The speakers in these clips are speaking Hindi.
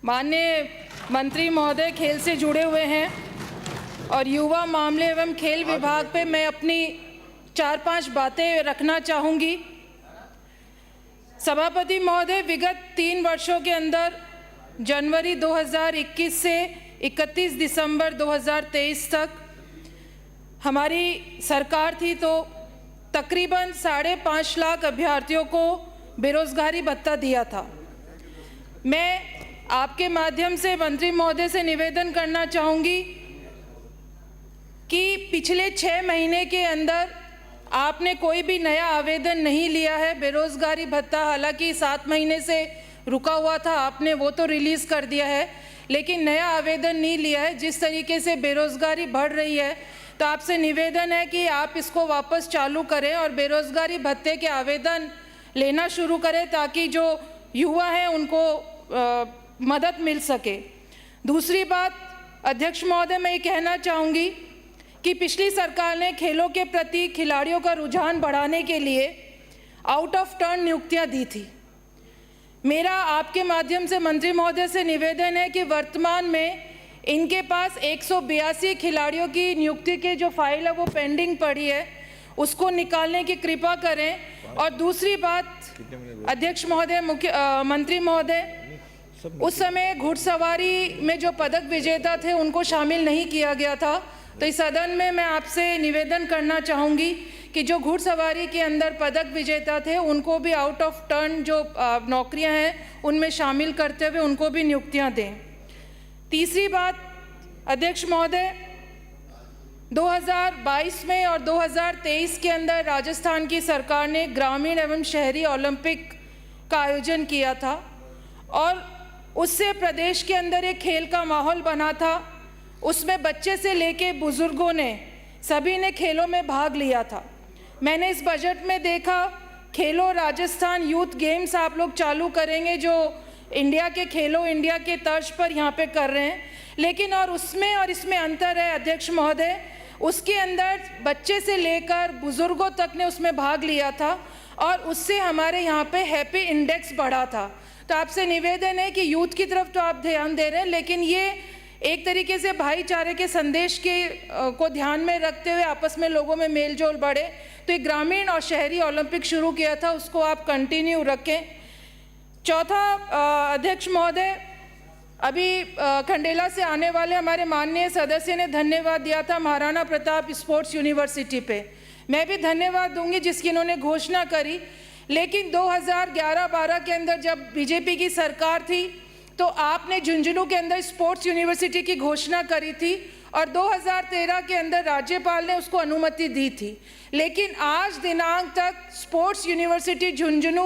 माननीय मंत्री महोदय खेल से जुड़े हुए हैं और युवा मामले एवं खेल विभाग पे मैं अपनी 4-5 बातें रखना चाहूँगी। सभापति महोदय, विगत 3 वर्षों के अंदर जनवरी 2021 से 31 दिसंबर 2023 तक हमारी सरकार थी तो तकरीबन 5.5 लाख अभ्यर्थियों को बेरोजगारी भत्ता दिया था। मैं आपके माध्यम से मंत्री महोदय से निवेदन करना चाहूँगी कि पिछले 6 महीने के अंदर आपने कोई भी नया आवेदन नहीं लिया है। बेरोजगारी भत्ता हालांकि 7 महीने से रुका हुआ था, आपने वो तो रिलीज़ कर दिया है, लेकिन नया आवेदन नहीं लिया है। जिस तरीके से बेरोजगारी बढ़ रही है तो आपसे निवेदन है कि आप इसको वापस चालू करें और बेरोजगारी भत्ते के आवेदन लेना शुरू करें ताकि जो युवा हैं उनको मदद मिल सके। दूसरी बात, अध्यक्ष महोदय, मैं ये कहना चाहूँगी कि पिछली सरकार ने खेलों के प्रति खिलाड़ियों का रुझान बढ़ाने के लिए आउट ऑफ टर्न नियुक्तियाँ दी थी। मेरा आपके माध्यम से मंत्री महोदय से निवेदन है कि वर्तमान में इनके पास 182 खिलाड़ियों की नियुक्ति के जो फाइल है वो पेंडिंग पड़ी है, उसको निकालने की कृपा करें। और दूसरी बात, अध्यक्ष महोदय, मंत्री महोदय, उस समय घुड़सवारी में जो पदक विजेता थे उनको शामिल नहीं किया गया था, तो इस सदन में मैं आपसे निवेदन करना चाहूँगी कि जो घुड़सवारी के अंदर पदक विजेता थे उनको भी आउट ऑफ टर्न जो नौकरियां हैं उनमें शामिल करते हुए उनको भी नियुक्तियां दें। तीसरी बात, अध्यक्ष महोदय, 2022 में और 2023 के अंदर राजस्थान की सरकार ने ग्रामीण एवं शहरी ओलंपिक का आयोजन किया था और उससे प्रदेश के अंदर एक खेल का माहौल बना था। उसमें बच्चे से लेके बुजुर्गों ने सभी ने खेलों में भाग लिया था। मैंने इस बजट में देखा खेलो राजस्थान यूथ गेम्स आप लोग चालू करेंगे जो इंडिया के खेलो इंडिया के तर्ज पर यहाँ पे कर रहे हैं, लेकिन और उसमें और इसमें अंतर है अध्यक्ष महोदय। उसके अंदर बच्चे से लेकर बुजुर्गों तक ने उसमें भाग लिया था और उससे हमारे यहाँ पे हैप्पी इंडेक्स बढ़ा था। तो आपसे निवेदन है कि यूथ की तरफ तो आप ध्यान दे रहे हैं, लेकिन ये एक तरीके से भाईचारे के संदेश को ध्यान में रखते हुए आपस में लोगों में मेलजोल बढ़े। तो एक ग्रामीण और शहरी ओलंपिक शुरू किया था, उसको आप कंटिन्यू रखें। चौथा, अध्यक्ष महोदय, अभी खंडेला से आने वाले हमारे माननीय सदस्य ने धन्यवाद दिया था महाराणा प्रताप स्पोर्ट्स यूनिवर्सिटी पे। मैं भी धन्यवाद दूंगी जिसकी इन्होंने घोषणा करी, लेकिन 2011-12 के अंदर जब बीजेपी की सरकार थी तो आपने झुंझुनू के अंदर स्पोर्ट्स यूनिवर्सिटी की घोषणा करी थी और 2013 के अंदर राज्यपाल ने उसको अनुमति दी थी, लेकिन आज दिनांक तक स्पोर्ट्स यूनिवर्सिटी झुंझुनू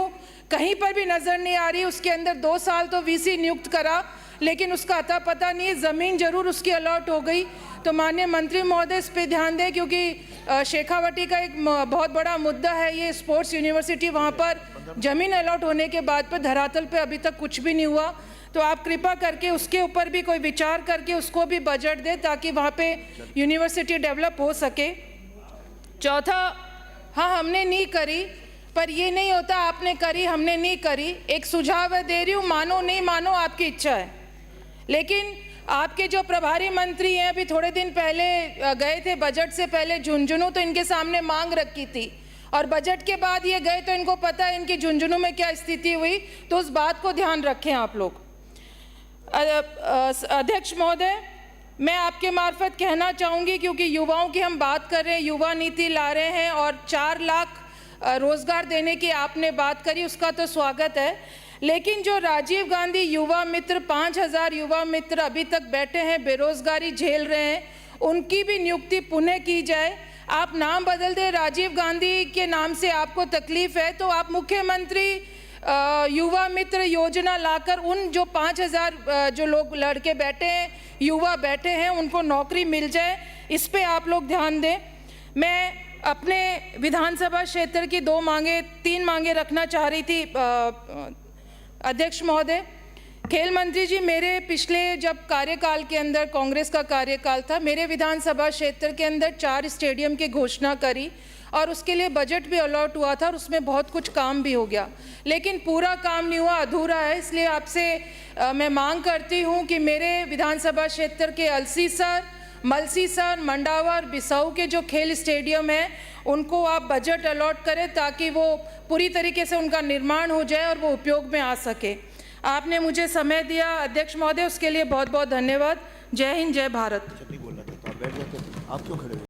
कहीं पर भी नज़र नहीं आ रही। उसके अंदर 2 साल तो वीसी नियुक्त करा, लेकिन उसका अता पता नहीं है। ज़मीन जरूर उसकी अलॉट हो गई, तो माननीय मंत्री महोदय इस पर ध्यान दें क्योंकि शेखावटी का एक बहुत बड़ा मुद्दा है ये स्पोर्ट्स यूनिवर्सिटी। वहाँ पर ज़मीन अलॉट होने के बाद पर धरातल पे अभी तक कुछ भी नहीं हुआ, तो आप कृपा करके उसके ऊपर भी कोई विचार करके उसको भी बजट दे ताकि वहाँ पे यूनिवर्सिटी डेवलप हो सके। चौथा, हाँ हमने नहीं करी, पर ये नहीं होता आपने करी हमने नहीं करी। एक सुझाव दे रही हूँ, मानो नहीं मानो आपकी इच्छा है, लेकिन आपके जो प्रभारी मंत्री हैं अभी थोड़े दिन पहले गए थे बजट से पहले झुंझुनू, तो इनके सामने मांग रखी थी और बजट के बाद ये गए तो इनको पता है इनकी झुंझुनू में क्या स्थिति हुई, तो उस बात को ध्यान रखें आप लोग। अध्यक्ष महोदय, मैं आपके मार्फत कहना चाहूँगी क्योंकि युवाओं की हम बात कर रहे हैं, युवा नीति ला रहे हैं और 4 लाख रोजगार देने की आपने बात करी, उसका तो स्वागत है, लेकिन जो राजीव गांधी युवा मित्र 5000 युवा मित्र अभी तक बैठे हैं बेरोजगारी झेल रहे हैं, उनकी भी नियुक्ति पुनः की जाए। आप नाम बदल दें, राजीव गांधी के नाम से आपको तकलीफ है तो आप मुख्यमंत्री युवा मित्र योजना लाकर उन जो 5000 जो लोग लड़के बैठे हैं युवा बैठे हैं उनको नौकरी मिल जाए, इस पे आप लोग ध्यान दें। मैं अपने विधानसभा क्षेत्र की 3 मांगे रखना चाह रही थी अध्यक्ष महोदय। खेल मंत्री जी, मेरे पिछले जब कार्यकाल के अंदर कांग्रेस का कार्यकाल था, मेरे विधानसभा क्षेत्र के अंदर 4 स्टेडियम की घोषणा करी और उसके लिए बजट भी अलॉट हुआ था और उसमें बहुत कुछ काम भी हो गया, लेकिन पूरा काम नहीं हुआ, अधूरा है। इसलिए आपसे मैं मांग करती हूं कि मेरे विधानसभा क्षेत्र के अलसीसर, मलसीसर, मंडावर, बिसाऊ के जो खेल स्टेडियम हैं उनको आप बजट अलॉट करें ताकि वो पूरी तरीके से उनका निर्माण हो जाए और वो उपयोग में आ सके। आपने मुझे समय दिया अध्यक्ष महोदय, उसके लिए बहुत बहुत धन्यवाद। जय हिंद, जय भारत। नहीं बोल रहा था तो आप बैठ जाते, आप क्यों खड़े हुए?